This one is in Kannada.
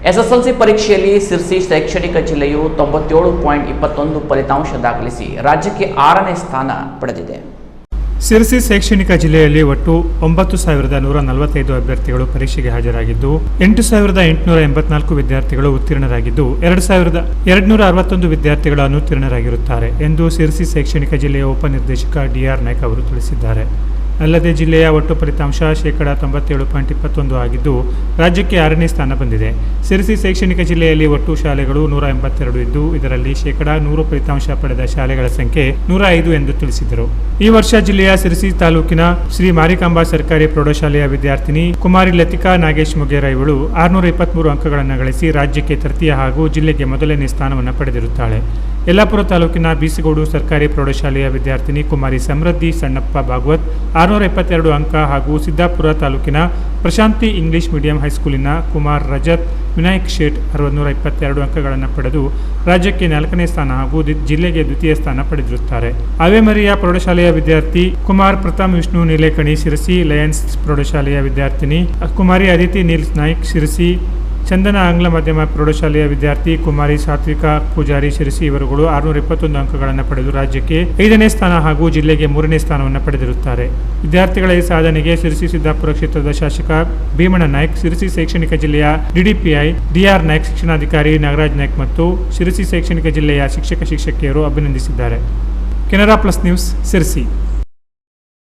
ಎಸ್ಎಸ್ಎಲ್ಸಿ ಪರೀಕ್ಷೆಯಲ್ಲಿ ಸಿರ್ಸಿ ಶೈಕ್ಷಣಿಕ ಜಿಲ್ಲೆಯು 97.21 ಫಲಿತಾಂಶ ದಾಖಲಿಸಿ ರಾಜ್ಯಕ್ಕೆ 6ನೇ ಸ್ಥಾನ ಪಡೆದಿದೆ. ಸಿರ್ಸಿ ಶೈಕ್ಷಣಿಕ ಜಿಲ್ಲೆಯಲ್ಲಿ ಒಟ್ಟು 9,145 ಅಭ್ಯರ್ಥಿಗಳು ಪರೀಕ್ಷೆಗೆ ಹಾಜರಾಗಿದ್ದು 8,884 ವಿದ್ಯಾರ್ಥಿಗಳು ಉತ್ತೀರ್ಣರಾಗಿದ್ದು 2,261 ವಿದ್ಯಾರ್ಥಿಗಳು ಅನುತ್ತೀರ್ಣರಾಗಿರುತ್ತಾರೆ ಎಂದು ಸಿರ್ಸಿ ಶೈಕ್ಷಣಿಕ ಜಿಲ್ಲೆಯ ಉಪನಿರ್ದೇಶಕ ಡಿಆರ್ ನಾಯ್ಕ ಅವರು ತಿಳಿಸಿದ್ದಾರೆ. ಅಲ್ಲದೆ ಜಿಲ್ಲೆಯ ಒಟ್ಟು ಫಲಿತಾಂಶ 97.21 ಆಗಿದ್ದು ರಾಜ್ಯಕ್ಕೆ 6ನೇ ಸ್ಥಾನ ಬಂದಿದೆ. ಸಿರ್ಸಿ ಶೈಕ್ಷಣಿಕ ಜಿಲ್ಲೆಯಲ್ಲಿ ಒಟ್ಟು ಶಾಲೆಗಳು 182 ಇದ್ದು ಇದರಲ್ಲಿ 100% ಫಲಿತಾಂಶ ಪಡೆದ ಶಾಲೆಗಳ ಸಂಖ್ಯೆ 105 ಎಂದು ತಿಳಿಸಿದರು. ಈ ವರ್ಷ ಜಿಲ್ಲೆಯ ಸಿರ್ಸಿ ತಾಲೂಕಿನ ಶ್ರೀ ಮಾರಿಕಾಂಬಾ ಸರ್ಕಾರಿ ಪ್ರೌಢಶಾಲೆಯ ವಿದ್ಯಾರ್ಥಿನಿ ಕುಮಾರಿ ಲತಿಕಾ ನಾಗೇಶ್ ಮುಗೇರ ಇವಳು 623 ಅಂಕಗಳನ್ನು ಗಳಿಸಿ ರಾಜ್ಯಕ್ಕೆ ತೃತೀಯ ಹಾಗೂ ಜಿಲ್ಲೆಗೆ ಮೊದಲನೇ ಸ್ಥಾನವನ್ನು ಪಡೆದಿರುತ್ತಾಳೆ. ಯಲ್ಲಾಪುರ ತಾಲೂಕಿನ ಬೀಸಗೋಡು ಸರ್ಕಾರಿ ಪ್ರೌಢಶಾಲೆಯ ವಿದ್ಯಾರ್ಥಿನಿ ಕುಮಾರಿ ಸಮೃದ್ಧಿ ಸಣ್ಣಪ್ಪ ಭಾಗವತ್ 672 ಅಂಕ ಹಾಗೂ ಸಿದ್ದಾಪುರ ತಾಲೂಕಿನ ಪ್ರಶಾಂತಿ ಇಂಗ್ಲಿಷ್ ಮೀಡಿಯಂ ಹೈಸ್ಕೂಲಿನ ಕುಮಾರ್ ರಜತ್ ವಿನಾಯಕ್ ಶೇಟ್ 622 ಅಂಕಗಳನ್ನು ಪಡೆದು ರಾಜ್ಯಕ್ಕೆ 4ನೇ ಸ್ಥಾನ ಹಾಗೂ ಜಿಲ್ಲೆಗೆ ದ್ವಿತೀಯ ಸ್ಥಾನ ಪಡೆದಿರುತ್ತಾರೆ. ಆವೇಮರಿಯ ಪ್ರೌಢಶಾಲೆಯ ವಿದ್ಯಾರ್ಥಿ ಕುಮಾರ್ ಪ್ರಥಮ್ ವಿಷ್ಣು ನೀಲೇಕಣಿ ಶಿರಸಿ, ಲಯನ್ಸ್ ಪ್ರೌಢಶಾಲೆಯ ವಿದ್ಯಾರ್ಥಿನಿ ಕುಮಾರಿ ಅದಿತಿ ನೀಲ್ಸ್ ನಾಯ್ಕ್ ಶಿರಸಿ, ಚಂದನ ಆಂಗ್ಲ ಮಾಧ್ಯಮ ಪ್ರೌಢಶಾಲೆಯ ವಿದ್ಯಾರ್ಥಿ ಕುಮಾರಿ ಸಾತ್ವಿಕಾ ಪೂಜಾರಿ ಶಿರಸಿ ಇವರುಗಳು 621 ಅಂಕಗಳನ್ನು ಪಡೆದು ರಾಜ್ಯಕ್ಕೆ 5ನೇ ಸ್ಥಾನ ಹಾಗೂ ಜಿಲ್ಲೆಗೆ 3ನೇ ಸ್ಥಾನವನ್ನು ಪಡೆದಿರುತ್ತಾರೆ. ವಿದ್ಯಾರ್ಥಿಗಳ ಈ ಸಾಧನೆಗೆ ಶಿರಸಿ ಸಿದ್ದಾಪುರ ಕ್ಷೇತ್ರದ ಶಾಸಕ ಭೀಮಣ್ಣ ನಾಯ್ಕ್, ಶಿರಸಿ ಶೈಕ್ಷಣಿಕ ಜಿಲ್ಲೆಯ ಡಿಡಿಪಿಐ ಡಿಆರ್ ನಾಯ್ಕ್, ಶಿಕ್ಷಣಾಧಿಕಾರಿ ನಾಗರಾಜ್ ನಾಯ್ಕ್ ಮತ್ತು ಶಿರಸಿ ಶೈಕ್ಷಣಿಕ ಜಿಲ್ಲೆಯ ಶಿಕ್ಷಕಿಯರು ಅಭಿನಂದಿಸಿದ್ದಾರೆ. Canara plus news, Sirsi.